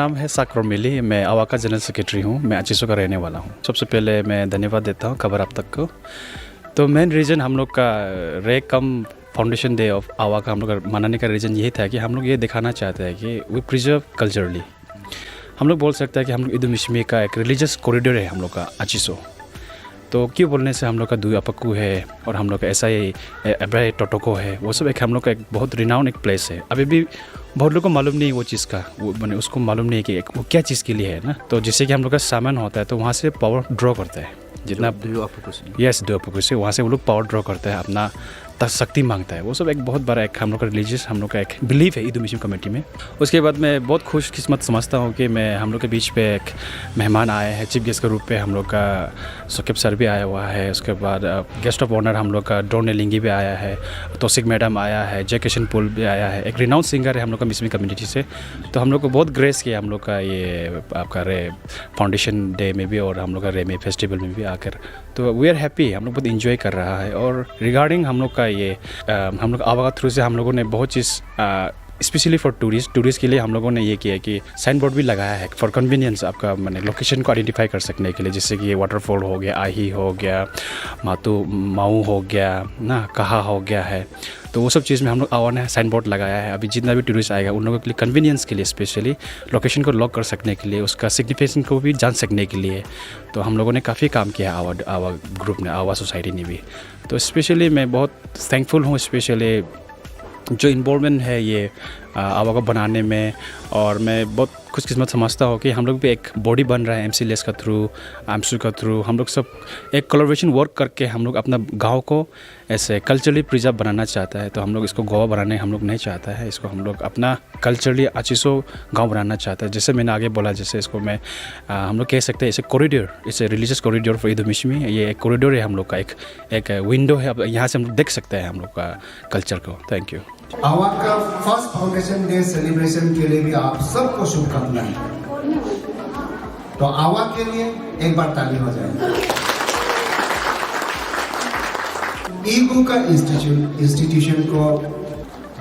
नाम है साकरो मिली, मैं आवा का जनरल सेक्रेटरी हूँ। मैं अचीसो का रहने वाला हूँ। सबसे पहले मैं धन्यवाद देता हूँ खबर आप तक को। तो मेन रीज़न हम लोग का रे कम फाउंडेशन डे ऑफ आवा का हम लोग का मनाने का रीज़न यही था कि हम लोग ये दिखाना चाहते हैं कि वी प्रिजर्व कल्चरली। हम लोग बोल सकते हैं कि हम लोग इदुमिशमी का एक रिलीजियस कॉरिडोर है हम लोग का अचीसो। तो क्यों बोलने से हम लोग का दुई अपकू है और हम लोग का ऐसा ही एब्राई टोटोको है, वो सब एक हम लोग का एक बहुत रिनाउंड एक प्लेस है। अभी भी बहुत लोग को मालूम नहीं वो चीज़ का, वो मैंने उसको मालूम नहीं कि वो क्या चीज़ के लिए है ना। तो जिससे कि हम लोग का सामान होता है तो वहाँ से पावर ड्रॉ करता है जितना यस दो अपकू से वहाँ से वो लोग पावर ड्रॉ करते हैं, अपना शक्ति मांगता है। वो सब एक बहुत बड़ा एक हम लोग का रिलीजियस हम लोग का एक बिलीफ है इदुमिशमी कम्युनिटी में। उसके बाद मैं बहुत खुशकिस्मत समझता हूँ कि मैं हम लोग के बीच पे एक मेहमान आए हैं चीफ गेस्ट के रूप पे। हम लोग का सुकेब सर भी आया हुआ है। उसके बाद गेस्ट ऑफ ऑनर हम लोग का डोने लिंगी भी आया है, तोसिक मैडम आया है, जय किशन पुल भी आया है। एक रिनाउंड सिंगर है हम लोग का मिशमी कम्युनिटी से। तो हम लोग को बहुत ग्रेस किया हम लोग का ये आपका रे फाउंडेशन डे में भी और हम लोग का रे में फेस्टिवल में भी आकर। तो वी आर हैप्पी, हम लोग बहुत इंजॉय कर रहा है। और रिगार्डिंग हम लोग का ये हम लोग आवा थ्रू से हम लोगों ने बहुत चीज़ स्पेशली फॉर टूरिस्ट के लिए हम लोगों ने ये किया कि साइन बोर्ड भी लगाया है फॉर कन्वीनियंस आपका मैंने लोकेशन को आइडेंटिफाई कर सकने के लिए। जैसे कि ये वाटरफॉल हो गया, आही हो गया, माऊ हो गया ना, कहा हो गया है। तो वो सब चीज़ में हम लोग आवा ने साइन बोर्ड लगाया है। अभी जितना भी टूरिस्ट आएगा उन लोगों के लिए कन्वीनियंस के लिए स्पेशली लोकेशन को लॉक कर सकने के लिए, उसका सिग्निफिकेशन को भी जान सकने के लिए। तो हम लोगों ने काफ़ी काम किया आवा ग्रुप ने, आवा सोसाइटी ने भी। तो स्पेशली मैं बहुत थैंकफुल हूँ स्पेशली जो इन्वॉल्वमेंट है ये आवा को बनाने में। और मैं बहुत खुशकिस्मत समझता हूँ कि हम लोग भी एक बॉडी बन रहा है एमसी लेस का थ्रू, आमसू का थ्रू। हम लोग सब एक कोलैबोरेशन वर्क करके हम लोग अपना गांव को ऐसे कल्चरली प्रिजर्व बनाना चाहता है। तो हम लोग इसको गोवा बनाने हम लोग नहीं चाहता है, इसको हम लोग अपना कल्चरली अचीसो गांव बनाना चाहता है। जैसे मैंने आगे बोला, जैसे इसको मैं हम लोग कह सकते हैं इसे कॉरिडोर, इसे रिलीजियस कॉरिडोर फॉर इदुमिशमी। ये एक कॉरिडोर है हम लोग का, एक विंडो है, अब यहाँ से हम लोग देख सकते हैं हम लोग का कल्चर को। Thank you. आवा का फर्स्ट फाउंडेशन डे सेलिब्रेशन के लिए भी आप सबको शुभकामनाएं। तो आवा के लिए एक बार ताली हो जाए। ईगू का इंस्टीट्यूशन को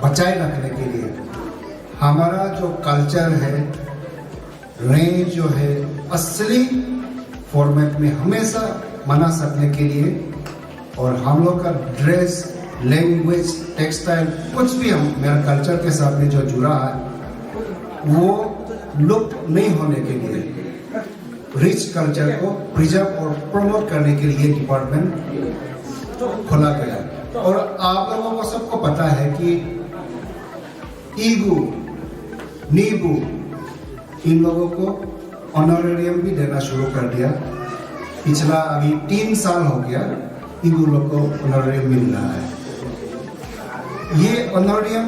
बचाए रखने के लिए हमारा जो कल्चर है, रेंज जो है असली फॉर्मेट में हमेशा मना सकने के लिए, और हम लोग का ड्रेस, लैंग्वेज, टेक्सटाइल कुछ भी हम मेरा कल्चर के साथ में जो जुड़ा है वो लुप्त नहीं होने के लिए रिच कल्चर को प्रिजर्व और प्रमोट करने के लिए डिपार्टमेंट खोला गया। और आप लोगों को सबको पता है कि ईगू, नीबू इन लोगों को ऑनरेरियम भी देना शुरू कर दिया। पिछला अभी 3 साल हो गया ईगू लोग को ऑनरेरियम मिल रहा है। ये ऑनरेरियम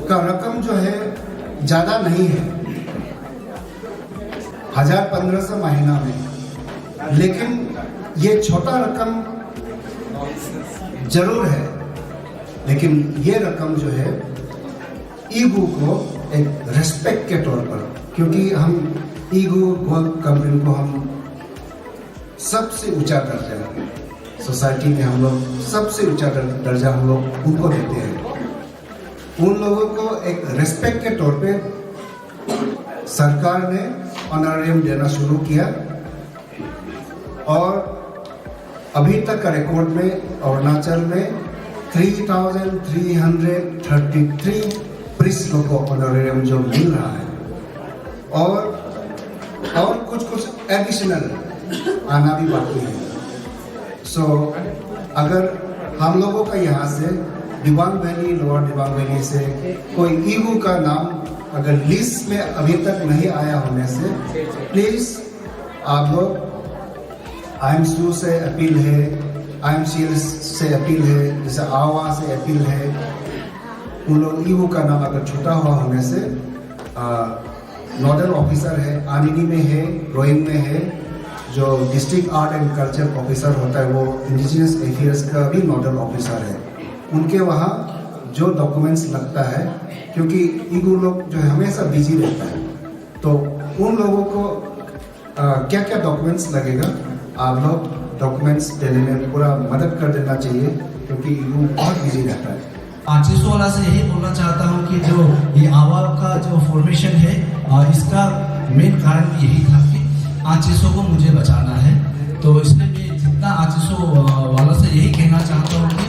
का रकम जो है ज़्यादा नहीं है, 1500 महीना में, लेकिन ये छोटा रकम जरूर है। लेकिन ये रकम जो है ईगू को एक रिस्पेक्ट के तौर पर, क्योंकि हम ईगू कंपनी को हम सबसे ऊंचा दर्जा सोसाइटी में हम लोग सबसे ऊंचा दर्जा हम लोग उनको देते हैं। उन लोगों को एक रिस्पेक्ट के तौर पे सरकार ने ऑनरेरियम देना शुरू किया। और अभी तक का रिकॉर्ड में अरुणाचल में 3,333 प्रीस्ट लोगों को ऑनरेरियम जो मिल रहा है। और कुछ एडिशनल आना भी बाकी है। सो अगर हम लोगों का यहाँ से Dibang valley, lower Dibang valley से कोई ईगू का नाम अगर लिस्ट में अभी तक नहीं आया होने से, प्लीज आप लोग आईएमसू से अपील है, आईएमसीएल से अपील है, जैसे आवा से अपील है, उन लोग ईगू का नाम अगर छूटा हुआ होने से नोडल ऑफिसर है, आनिनी में है, रोइंग में है, जो district art and culture officer होता है वो इंडिजिनस अफेयर्स का भी नोडल ऑफिसर है। उनके वहाँ जो डॉक्यूमेंट्स लगता है, क्योंकि ईगू लोग जो है हमेशा बिजी रहता है, तो उन लोगों को क्या क्या डॉक्यूमेंट्स लगेगा आप लोग डॉक्यूमेंट्स देने में पूरा मदद कर देना चाहिए, क्योंकि ईगू बहुत बिजी रहता है। आचिसो वाला से यही बोलना चाहता हूँ कि जो ये आवा का जो फॉर्मेशन है इसका मेन कारण भी यही था कि आचिसो को मुझे बचाना है। तो इसलिए मैं जितना आचिसो वाला से यही कहना चाहता हूँ कि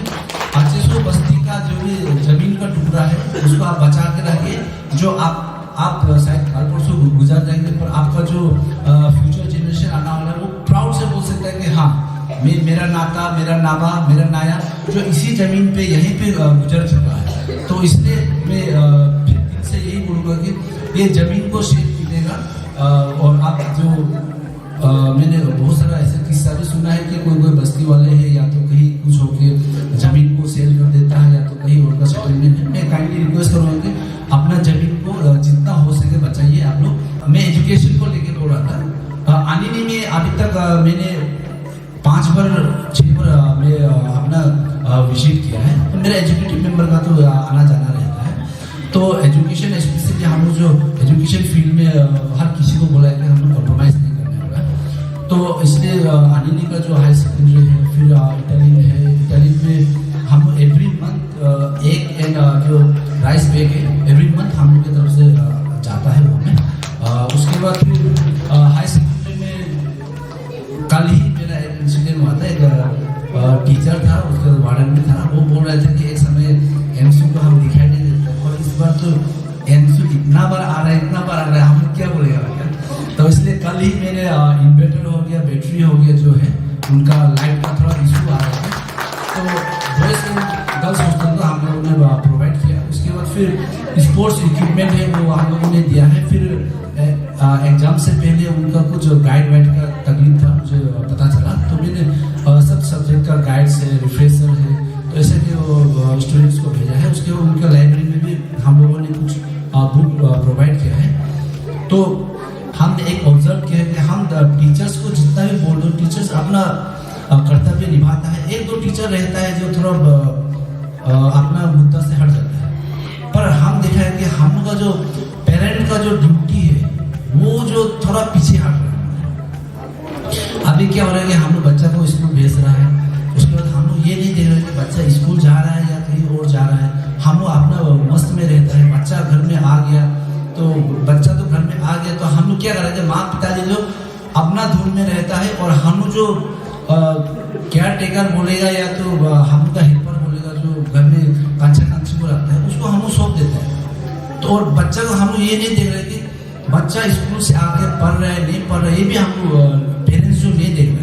आचिसो बस्ती का जो भी जमीन का टुकड़ा है उसको आप बचा के रखिए। जो आप शायद कल परसों गुजर जाएंगे, पर आपका जो फ्यूचर जनरेशन आना वाला है वो प्राउड से बोल सकता है कि हाँ मेरा नाता, मेरा नाबा, मेरा नाया जो इसी ज़मीन पे यहीं पे गुजर चुका है। तो इसलिए मैं फिर दिल से यही बोलूँगा कि ये ज़मीन को शेप मिलेगा। और आप जो मैंने बहुत सारा ऐसा किस्सा भी सुना है कि कोई बस्ती वाले हैं या तो कहीं कुछ होके ज़मीन को सेल कर देता है या तो कहीं और का सेटलमेंट है। मैं काइंडली रिक्वेस्ट करूँगा कि अपना ज़मीन को जितना हो सके बचाइए आप लोग। मैं एजुकेशन को लेके बोल रहा था। आनिनी में अभी तक मैंने 5 बार 6 बार मैं अपना विजिट किया है। तो मेरा एजुकेटिव मेंबर का तो आना जाना रहता है। तो एजुकेशन स्पेशली हम लोग जो एजुकेशन फील्ड में हर किसी को बोला है कि हम लोग कॉम्प्रोमाइज़ नहीं करने होगा। तो इसलिए आनिनी का जो हाई सेकेंडरी है, फिर इटाली में है, इटाली में हम एवरी मंथ एक एंड जो राइस बैग है एवरी मंथ हम लोग की तरफ से जाता है वो में। उसके बाद फिर हाई सेकेंडरी में कल ही मेरा एक इंसिडेंट हुआ था। एक टीचर था, उसके बाद वार्डन भी था, वो बोल रहे थे कि एक समय एमसी को हम दिखाई नहीं देते और इस बार तो एमसी इतना बार आ रहा है, इतना बार आ रहा है, हम क्या बोलेगा भैया। तो इसलिए कल ही मेरे इन्वर्टर हो गया, बैटरी हो गया जो है उनका लाइट का थोड़ा इशू आ रहा है। तो बॉयज़ एंड गर्ल्स हॉस्टल का हम लोगों ने प्रोवाइड किया। उसके बाद फिर स्पोर्ट्स इक्विपमेंट है वो हम लोगों ने दिया है। फिर एग्जाम से पहले उनका कुछ गाइड वाइड का तकलीफ था, मुझे पता चला। तो मैंने सब सब्जेक्ट का गाइड्स है, रिफ्रेशर है, तो ऐसे कि वो स्टूडेंट्स को भेजा है। उसके बाद उनका लाइब्रेरी में भी हम लोगों ने कुछ बुक प्रोवाइड किया है। तो हमने एक ऑब्जर्व किया है कि हम टीचर्स को जितना भी बोल दो, टीचर्स अपना कर्तव्य निभाता है। 1-2 टीचर रहता है जो थोड़ा अपना मुद्दा से हट जाता है, पर हम देखा है कि हम लोग का जो पेरेंट का जो ड्यूटी है वो जो थोड़ा पीछे हट रहा है। अभी क्या हो रहा है कि हम लोग बच्चा को स्कूल भेज रहा है, उसके बाद हम लोग ये नहीं देख रहे कि बच्चा स्कूल जा रहा है या कहीं और जा रहा है। हम लोग अपना मस्त में रहता है। बच्चा घर में आ गया तो बच्चा तो घर में आ गया तो हम लोग क्या कर रहे थे, माँ पिताजी जो अपना धुन में रहता है और हम लोग जो केयर टेकर बोलेगा या तो हम का हेल्पर बोलेगा जो घर में कांचा कांची को रखता है उसको हम लोग सौंप देते हैं। तो और बच्चा को हम लोग ये नहीं देख रहे कि बच्चा स्कूल से आके पढ़ रहा है नहीं पढ़ रहा है, ये भी हम लोग पेरेंट्स जो नहीं देख रहे।